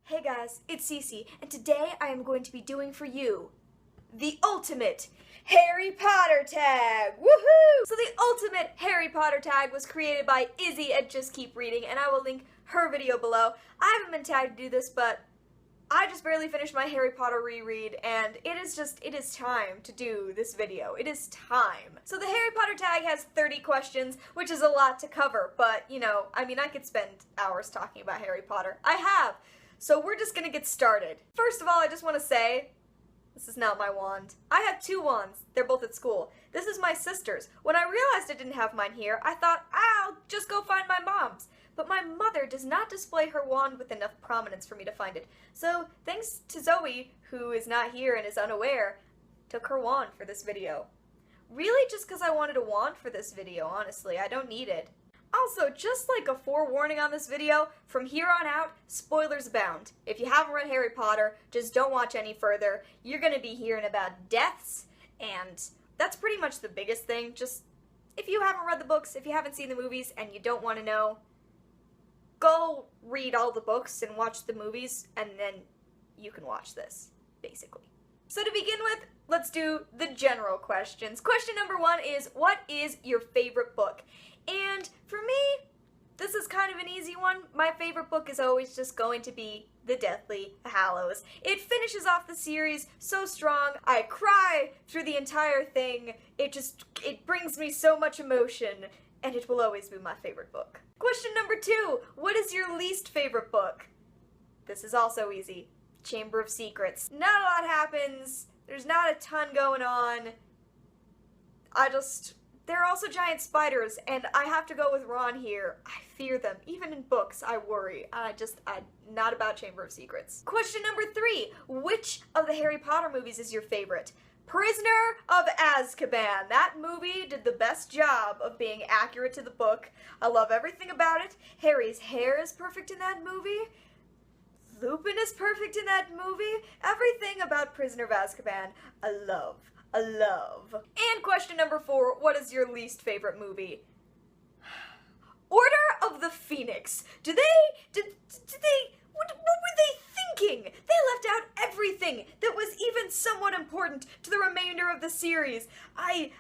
Hey guys, it's Cece, and today I am going to be doing for you the ultimate Harry Potter tag! Woohoo! So the ultimate Harry Potter tag was created by Izzy at Just Keep Reading, and I will link her video below. I haven't been tagged to do this, but I just barely finished my Harry Potter reread, and it is time to do this video. It is time. So the Harry Potter tag has 30 questions, which is a lot to cover, but, you know, I mean, I could spend hours talking about Harry Potter. I have! So we're just gonna get started. First of all, I just want to say, this is not my wand. I have two wands. They're both at school. This is my sister's. When I realized I didn't have mine here, I thought, I'll just go find my mom's. But my mother does not display her wand with enough prominence for me to find it. So, thanks to Zoe, who is not here and is unaware, took her wand for this video. Really just because I wanted a wand for this video, honestly. I don't need it. Also, just like a forewarning on this video, from here on out, spoilers abound. If you haven't read Harry Potter, just don't watch any further. You're gonna be hearing about deaths, and that's pretty much the biggest thing. Just, if you haven't read the books, if you haven't seen the movies, and you don't want to know, go read all the books and watch the movies, and then you can watch this, basically. So to begin with, let's do the general questions. Question number 1 is, what is your favorite book? And for me, this is kind of an easy one. My favorite book is always just going to be The Deathly Hallows. It finishes off the series so strong. I cry through the entire thing. It brings me so much emotion, and it will always be my favorite book. Question number 2, what is your least favorite book? This is also easy. Chamber of Secrets. Not a lot happens. There's not a ton going on. There are also giant spiders, and I have to go with Ron here. I fear them. Even in books, I worry. I'm not about Chamber of Secrets. Question number 3, which of the Harry Potter movies is your favorite? Prisoner of Azkaban. That movie did the best job of being accurate to the book. I love everything about it. Harry's hair is perfect in that movie. Lupin is perfect in that movie. Everything about Prisoner of Azkaban, I love. I love. And question number 4, what is your least favorite movie? Order of the Phoenix. What were they thinking? They left out everything that was even somewhat important to the remainder of the series. I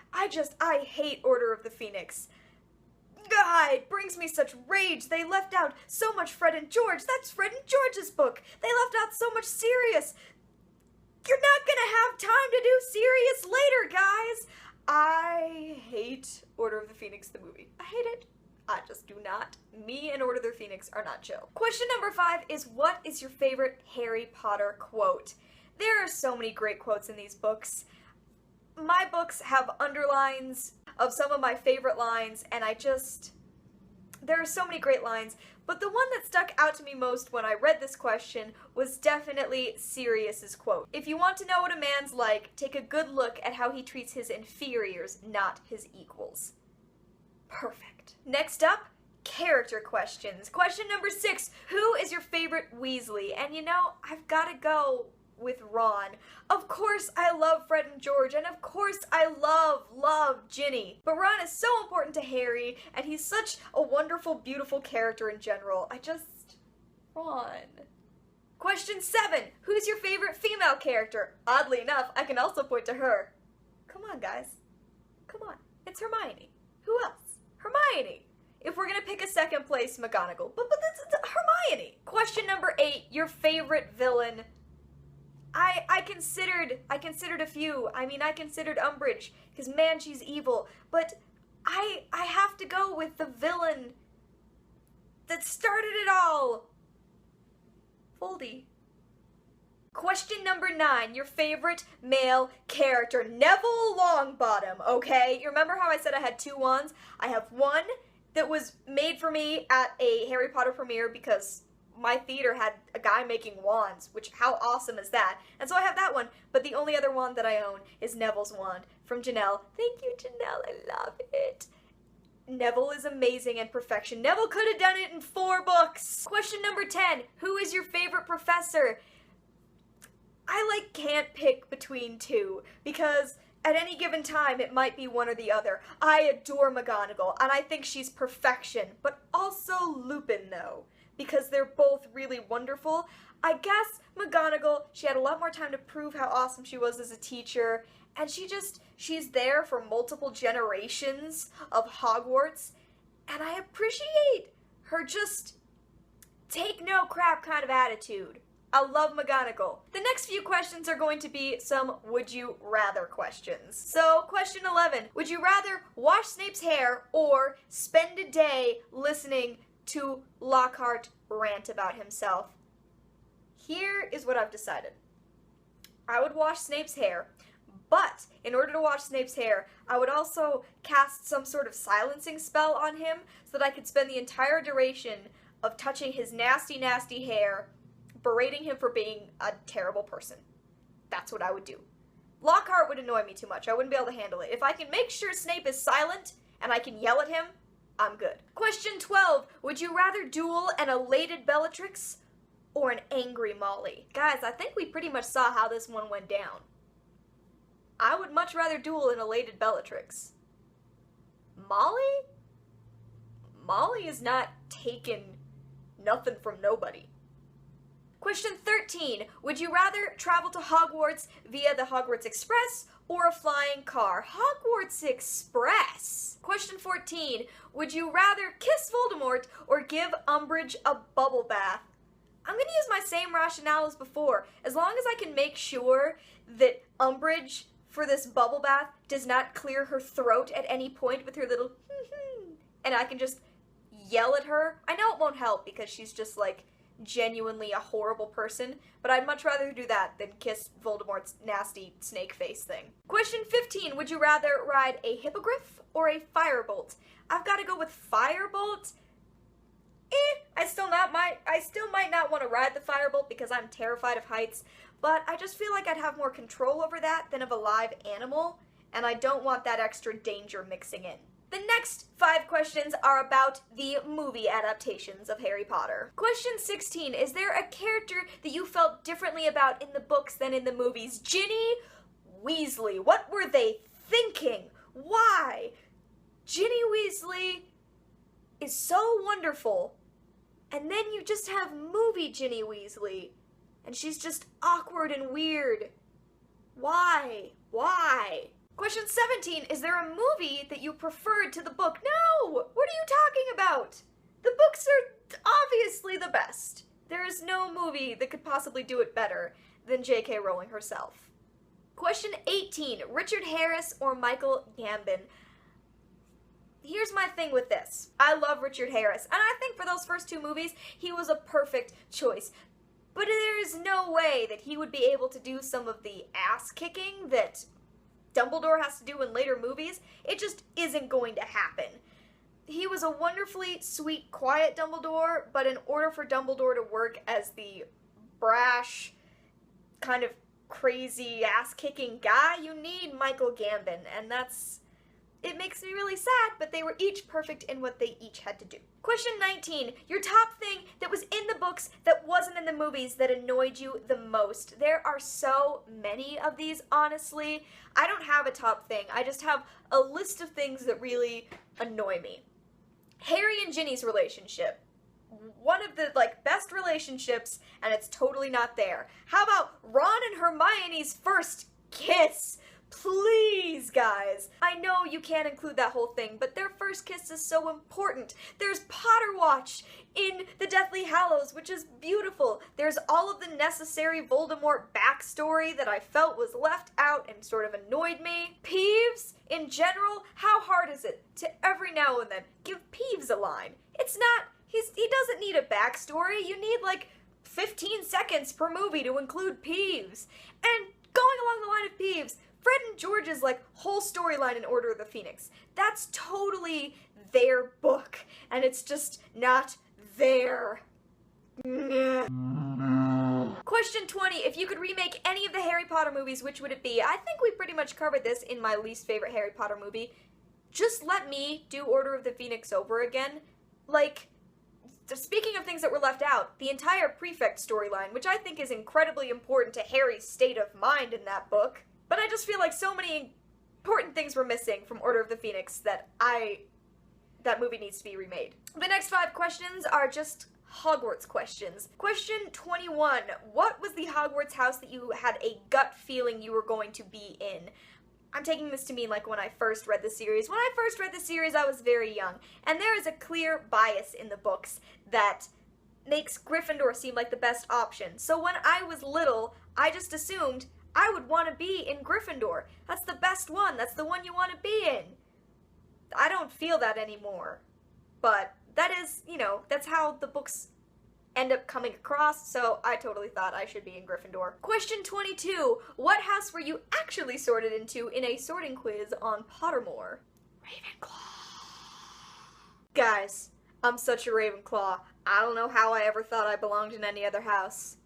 hate Order of the Phoenix. God, it brings me such rage. They left out so much Fred and George. That's Fred and George's book. They left out so much Sirius. You're not gonna have time to do Sirius later, guys! I hate Order of the Phoenix, the movie. I hate it. I just do not. Me and Order of the Phoenix are not chill. Question number 5 is, what is your favorite Harry Potter quote? There are so many great quotes in these books. My books have underlines of some of my favorite lines, and there are so many great lines, but the one that stuck out to me most when I read this question was definitely Sirius's quote. If you want to know what a man's like, take a good look at how he treats his inferiors, not his equals. Perfect. Next up, character questions. Question number 6, who is your favorite Weasley? And you know, I've gotta go with Ron. Of course I love Fred and George, and of course I love Ginny. But Ron is so important to Harry, and he's such a wonderful, beautiful character in general. Ron. Question 7, who's your favorite female character? Oddly enough, I can also point to her. Come on, guys. Come on. It's Hermione. Who else? Hermione. If we're gonna pick a second place, McGonagall. But that's Hermione. Question number 8, your favorite villain. I considered a few. I mean, I considered Umbridge, because man, she's evil. But I have to go with the villain that started it all. Voldy. Question number 9, your favorite male character. Neville Longbottom, okay? You remember how I said I had 2 wands? I have one that was made for me at a Harry Potter premiere because my theater had a guy making wands, which, how awesome is that? And so I have that one, but the only other wand that I own is Neville's wand from Janelle. Thank you, Janelle, I love it. Neville is amazing and perfection. Neville could have done it in 4 books. Question number 10, who is your favorite professor? I can't pick between 2, because at any given time it might be one or the other. I adore McGonagall, and I think she's perfection, but also Lupin, though. because they're both really wonderful. I guess McGonagall, she had a lot more time to prove how awesome she was as a teacher, and she's there for multiple generations of Hogwarts, and I appreciate her just take no crap kind of attitude. I love McGonagall. The next few questions are going to be some would you rather questions. So, question 11. Would you rather wash Snape's hair or spend a day listening to Lockhart rant about himself? Here is what I've decided. I would wash Snape's hair, but in order to wash Snape's hair, I would also cast some sort of silencing spell on him so that I could spend the entire duration of touching his nasty, nasty hair, berating him for being a terrible person. That's what I would do. Lockhart would annoy me too much. I wouldn't be able to handle it. If I can make sure Snape is silent and I can yell at him, I'm good. Question 12. Would you rather duel an elated Bellatrix or an angry Molly? Guys, I think we pretty much saw how this one went down. I would much rather duel an elated Bellatrix. Molly? Molly is not taking nothing from nobody. Question 13. Would you rather travel to Hogwarts via the Hogwarts Express or a flying car? Hogwarts Express. Question 14. Would you rather kiss Voldemort or give Umbridge a bubble bath? I'm going to use my same rationale as before. As long as I can make sure that Umbridge, for this bubble bath, does not clear her throat at any point with her little and I can just yell at her. I know it won't help because she's just like genuinely a horrible person, but I'd much rather do that than kiss Voldemort's nasty snake face thing. Question 15. Would you rather ride a hippogriff or a firebolt? I've got to go with firebolt. I still might not want to ride the firebolt because I'm terrified of heights, but I just feel like I'd have more control over that than of a live animal, and I don't want that extra danger mixing in. The next 5 questions are about the movie adaptations of Harry Potter. Question 16. Is there a character that you felt differently about in the books than in the movies? Ginny Weasley. What were they thinking? Why? Ginny Weasley is so wonderful, and then you just have movie Ginny Weasley, and she's just awkward and weird. Why? Why? Question 17, is there a movie that you preferred to the book? No! What are you talking about? The books are obviously the best. There is no movie that could possibly do it better than J.K. Rowling herself. Question 18, Richard Harris or Michael Gambon? Here's my thing with this. I love Richard Harris, and I think for those first 2 movies, he was a perfect choice. But there is no way that he would be able to do some of the ass-kicking that Dumbledore has to do in later movies. It just isn't going to happen. He was a wonderfully sweet, quiet Dumbledore, but in order for Dumbledore to work as the brash, kind of crazy, ass-kicking guy, you need Michael Gambon, and it makes me really sad, but they were each perfect in what they each had to do. Question 19. Your top thing that was in the books that wasn't in the movies that annoyed you the most. There are so many of these, honestly. I don't have a top thing. I just have a list of things that really annoy me. Harry and Ginny's relationship. One of the, best relationships, and it's totally not there. How about Ron and Hermione's first kiss? Please, guys. I know you can't include that whole thing, but their first kiss is so important. There's Potter Watch in the Deathly Hallows, which is beautiful. There's all of the necessary Voldemort backstory that I felt was left out and sort of annoyed me. Peeves, in general, how hard is it to every now and then give Peeves a line? It's not, he doesn't need a backstory. You need 15 seconds per movie to include Peeves. And going along the line of Peeves, Fred and George's whole storyline in Order of the Phoenix. That's totally their book, and it's just not there. Question 20. If you could remake any of the Harry Potter movies, which would it be? I think we pretty much covered this in my least favorite Harry Potter movie. Just let me do Order of the Phoenix over again. Speaking of things that were left out, the entire prefect storyline, which I think is incredibly important to Harry's state of mind in that book. But I just feel like so many important things were missing from Order of the Phoenix that that movie needs to be remade. The next 5 questions are just Hogwarts questions. Question 21. What was the Hogwarts house that you had a gut feeling you were going to be in? I'm taking this to mean like when I first read the series. When I first read the series, I was very young, and there is a clear bias in the books that makes Gryffindor seem like the best option. So when I was little, I just assumed I would want to be in Gryffindor. That's the best one. That's the one you want to be in. I don't feel that anymore. But that is, you know, that's how the books end up coming across, so I totally thought I should be in Gryffindor. Question 22. What house were you actually sorted into in a sorting quiz on Pottermore? Ravenclaw. Guys, I'm such a Ravenclaw. I don't know how I ever thought I belonged in any other house.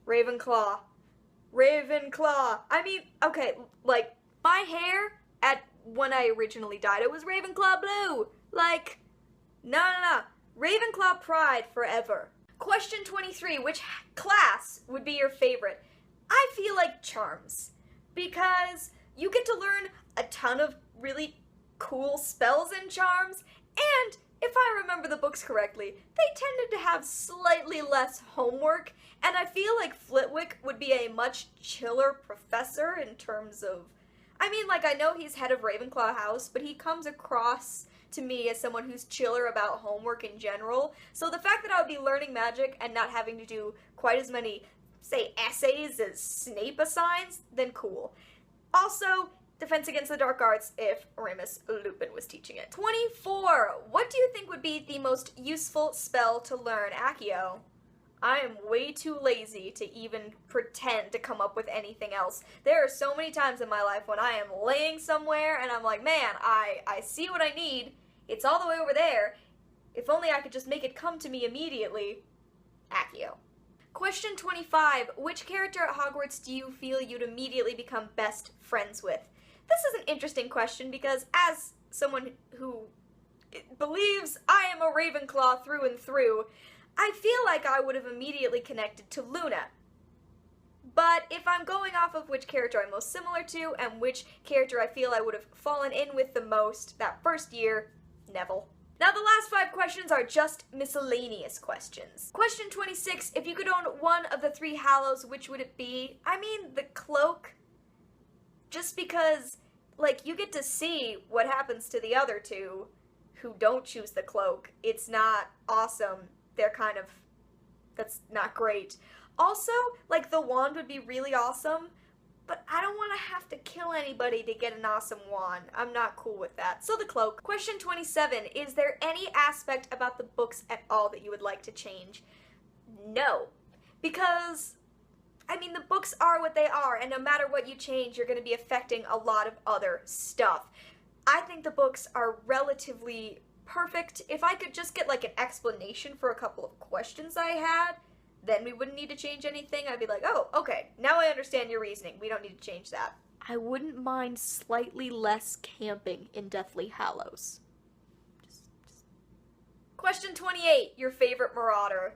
Ravenclaw. Ravenclaw. I mean, okay, like, my hair when I originally dyed it was Ravenclaw blue. Like, no. Ravenclaw pride forever. Question 23. Which class would be your favorite? I feel like Charms, because you get to learn a ton of really cool spells in Charms, and if I remember the books correctly, they tended to have slightly less homework, and I feel like Flitwick would be a much chiller professor in terms of, I mean, like, I know he's head of Ravenclaw House, but he comes across to me as someone who's chiller about homework in general. So the fact that I would be learning magic and not having to do quite as many, say, essays as Snape assigns, then cool. Also, Defense Against the Dark Arts if Remus Lupin was teaching it. 24. What do you think would be the most useful spell to learn, Accio? I am way too lazy to even pretend to come up with anything else. There are so many times in my life when I am laying somewhere and I'm like, man, I see what I need. It's all the way over there. If only I could just make it come to me immediately. Accio. Question 25. Which character at Hogwarts do you feel you'd immediately become best friends with? This is an interesting question because as someone who believes I am a Ravenclaw through and through, I feel like I would have immediately connected to Luna. But if I'm going off of which character I'm most similar to and which character I feel I would have fallen in with the most that first year, Neville. Now the last 5 questions are just miscellaneous questions. Question 26, if you could own one of the 3 Hallows, which would it be? I mean, the cloak. Just because, like, you get to see what happens to the other 2 who don't choose the cloak. It's not awesome. They're kind of, that's not great. Also, like, the wand would be really awesome, but I don't want to have to kill anybody to get an awesome wand. I'm not cool with that. So the cloak. Question 27, is there any aspect about the books at all that you would like to change? No. Because, I mean, the books are what they are, and no matter what you change, you're going to be affecting a lot of other stuff. I think the books are relatively perfect. If I could just get like an explanation for a couple of questions I had, then we wouldn't need to change anything. I'd be like, oh, okay, now I understand your reasoning. We don't need to change that. I wouldn't mind slightly less camping in Deathly Hallows. Question 28, your favorite Marauder.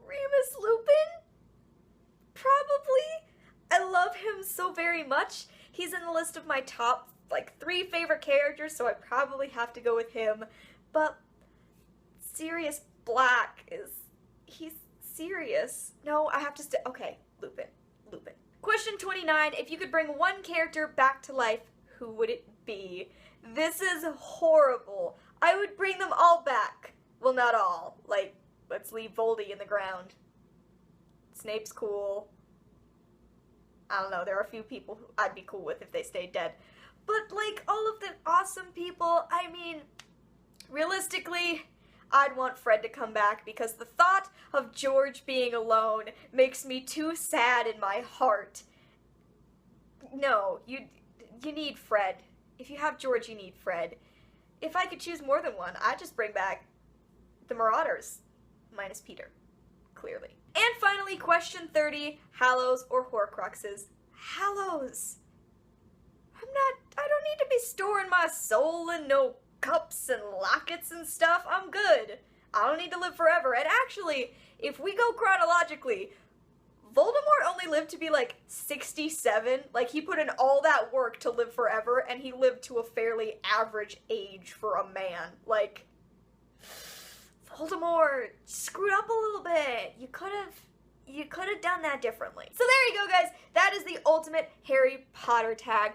Remus Lupin? Probably. I love him so very much. He's in the list of my top, like, 3 favorite characters, so I probably have to go with him. But Sirius Black he's serious. No, I have to okay, Lupin. Question 29, if you could bring one character back to life, who would it be? This is horrible. I would bring them all back. Well, not all. Like, let's leave Voldy in the ground. Snape's cool. I don't know, there are a few people who I'd be cool with if they stayed dead. But, like, all of the awesome people, I mean, realistically, I'd want Fred to come back because the thought of George being alone makes me too sad in my heart. No, you need Fred. If you have George, you need Fred. If I could choose more than one, I'd just bring back the Marauders, minus Peter, clearly. And finally, question 30, Hallows or Horcruxes? Hallows! I don't need to be storing my soul in no cups and lockets and stuff. I'm good. I don't need to live forever. And actually, if we go chronologically, Voldemort only lived to be like 67. Like, he put in all that work to live forever, and he lived to a fairly average age for a man. Like, Voldemort screwed up a little bit. You could have done that differently. So there you go, guys. That is the ultimate Harry Potter tag.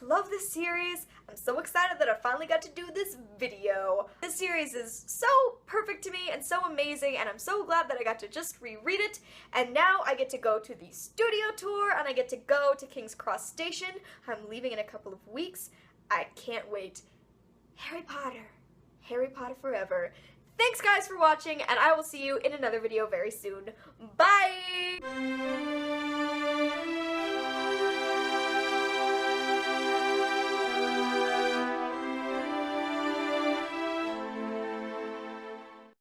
Love this series. I'm so excited that I finally got to do this video. This series is so perfect to me and so amazing, and I'm so glad that I got to just reread it. And now I get to go to the studio tour, and I get to go to King's Cross Station. I'm leaving in a couple of weeks. I can't wait. Harry Potter forever. Thanks guys for watching, and I will see you in another video very soon. Bye!